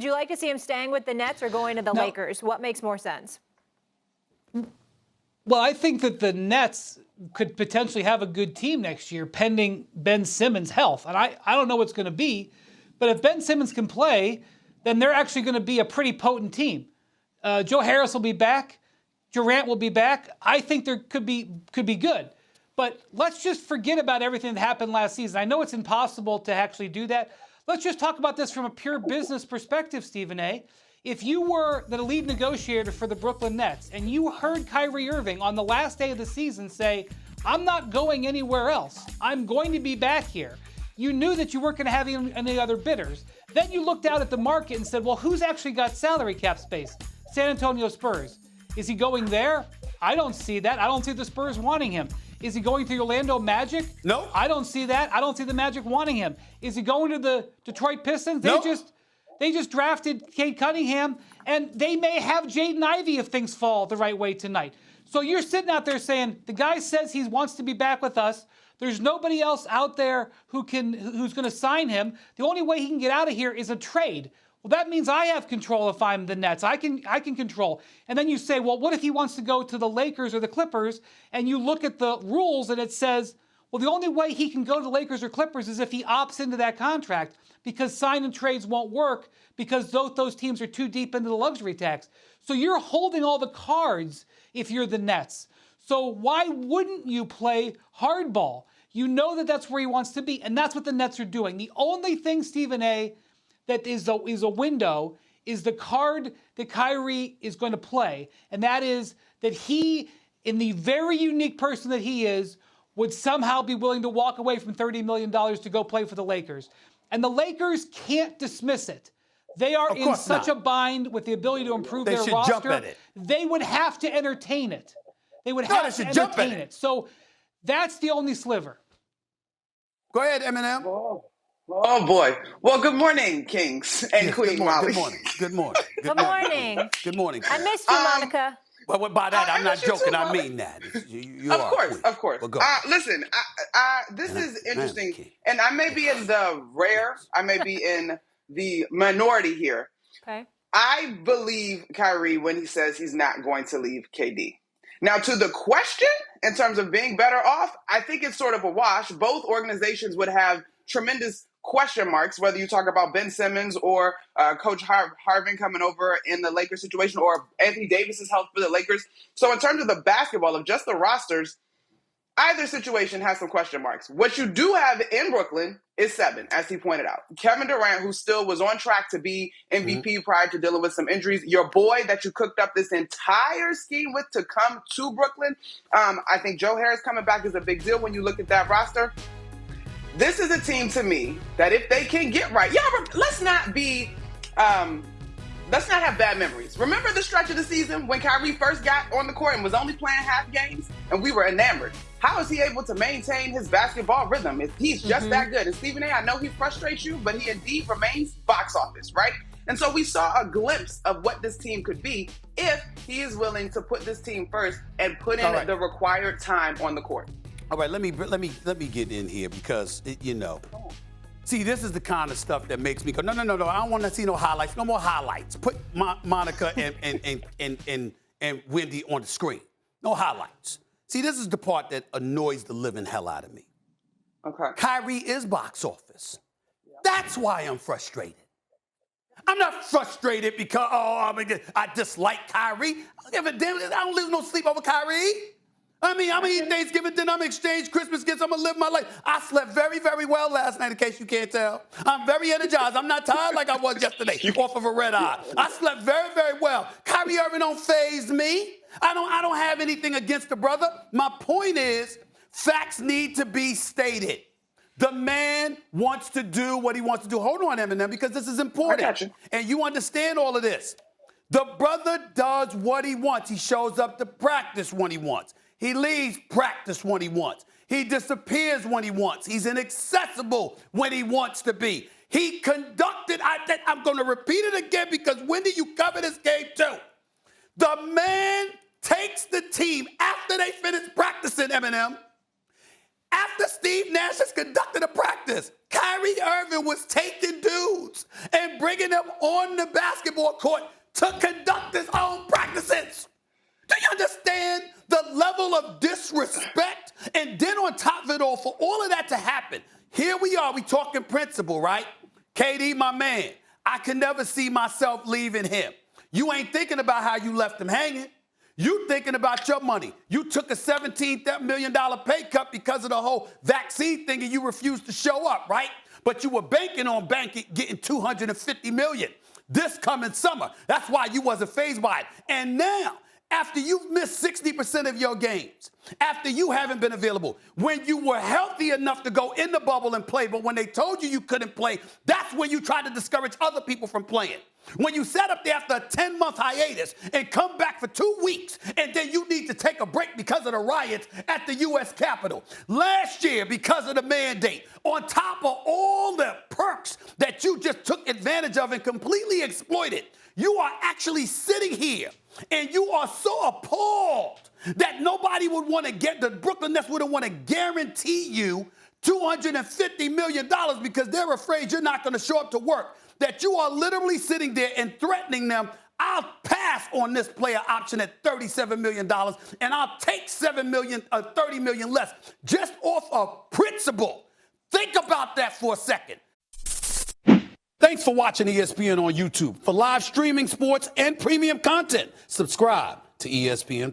Would you like to see him staying with the Nets or going to the Lakers? What makes more sense? Well, I think that the Nets could potentially have a good team next year pending Ben Simmons' health. And I don't know what's going to be, but if Ben Simmons can play, then they're actually going to be a pretty potent team. Joe Harris will be back. Durant will be back. I think there could be good. But let's just forget about everything that happened last season. I know it's impossible to actually do that. Let's just talk about this from a pure business perspective, Stephen A. If you were the lead negotiator for the Brooklyn Nets and you heard Kyrie Irving on the last day of the season say, I'm not going anywhere else, I'm going to be back here, you knew that you weren't going to have any other bidders. Then you looked out at the market and said, well, who's actually got salary cap space? San Antonio Spurs. Is he going there? I don't see that. I don't see the Spurs wanting him. Is he going to the Orlando Magic? No. I don't see that. I don't see the Magic wanting him. Is he going to the Detroit Pistons? No. They just drafted Cade Cunningham, and they may have Jaden Ivey if things fall the right way tonight. So you're sitting out there saying, the guy says he wants to be back with us. There's nobody else out there who's going to sign him. The only way he can get out of here is a trade. Well, that means I have control if I'm the Nets. I can control. And then you say, well, what if he wants to go to the Lakers or the Clippers? And you look at the rules and it says, well, the only way he can go to the Lakers or Clippers is if he opts into that contract, because sign and trades won't work because those teams are too deep into the luxury tax. So you're holding all the cards if you're the Nets. So why wouldn't you play hardball? You know that that's where he wants to be, and that's what the Nets are doing. The only thing, Stephen A., that is a window is the card that Kyrie is going to play, and that is that he, in the very unique person that he is, would somehow be willing to walk away from $30 million to go play for the Lakers. And the Lakers can't dismiss it. They are in such a bind with the ability to improve their roster. They should jump at it. They would have to entertain it. They would have to entertain it. So that's the only sliver. Go ahead, Eminem. Oh, boy. Well, good morning, Kings and Queen Molly. Good morning. Good morning. Good morning. Good morning. I missed you, Monica. Well, by that, I'm not joking. Too, I mean that. You of are course, queen. of course. Well, go. Listen, this is interesting, and I may be in the I may be in the minority here. Okay. I believe Kyrie when he says he's not going to leave KD. Now, to the question, in terms of being better off, I think it's sort of a wash. Both organizations would have tremendous question marks, whether you talk about Ben Simmons or Coach Harvin coming over in the Lakers situation or Anthony Davis's health for the Lakers. So in terms of the basketball, of just the rosters, either situation has some question marks. What you do have in Brooklyn is 7, as he pointed out. Kevin Durant, who still was on track to be MVP prior to dealing with some injuries. Your boy that you cooked up this entire scheme with to come to Brooklyn. I think Joe Harris coming back is a big deal when you look at that roster. This is a team to me that if they can get right, let's not have bad memories. Remember the stretch of the season when Kyrie first got on the court and was only playing half games and we were enamored? How is he able to maintain his basketball rhythm? He's just that good. And Stephen A., I know he frustrates you, but he indeed remains box office, right? And so we saw a glimpse of what this team could be if he is willing to put this team first and put in the required time on the court. All right, let me get in here because see, this is the kind of stuff that makes me go, no. I don't want to see no highlights, no more highlights. Put Monica and Wendy on the screen. No highlights. See, this is the part that annoys the living hell out of me. Okay. Kyrie is box office. That's why I'm frustrated. I'm not frustrated because I dislike Kyrie. I don't give a damn. I don't lose no sleep over Kyrie. I'm gonna eat Thanksgiving dinner, I'm gonna exchange Christmas gifts, I'm gonna live my life. I slept very, very well last night, in case you can't tell. I'm very energized. I'm not tired like I was yesterday off of a red eye. I slept very, very well. Kyrie Irving don't faze me. I don't have anything against the brother. My point is, facts need to be stated. The man wants to do what he wants to do. Hold on, Eminem, because this is important. I got you. And you understand all of this. The brother does what he wants. He shows up to practice when he wants. He leaves practice when he wants. He disappears when he wants. He's inaccessible when he wants to be. He conducted, I'm going to repeat it again because Wendy, you cover this game too. The man takes the team after they finish practicing, Eminem, After Steve Nash has conducted a practice, Kyrie Irving was taking dudes and bringing them on the basketball court to conduct his own practices. Do you understand the level of disrespect? And then on top of it all, for all of that to happen, here we are, we talking principle, right? KD, my man, I can never see myself leaving him. You ain't thinking about how you left him hanging. You thinking about your money. You took a $17 million pay cut because of the whole vaccine thing and you refused to show up, right? But you were banking on getting $250 million this coming summer. That's why you wasn't fazed by it. And now, after you've missed 60% of your games, after you haven't been available, when you were healthy enough to go in the bubble and play, but when they told you couldn't play, that's when you tried to discourage other people from playing. When you sat up there after a 10-month hiatus and come back for 2 weeks, and then you need to take a break because of the riots at the U.S. Capitol. Last year, because of the mandate, on top of all the perks that you just took advantage of and completely exploited, you are actually sitting here and you are so appalled that nobody would want to get, the Brooklyn Nets wouldn't want to guarantee you $250 million because they're afraid you're not going to show up to work, that you are literally sitting there and threatening them. I'll pass on this player option at $37 million and I'll take $30 million less just off of principle. Think about that for a second. Thanks for watching ESPN on YouTube. For live streaming, sports, and premium content, subscribe to ESPN+.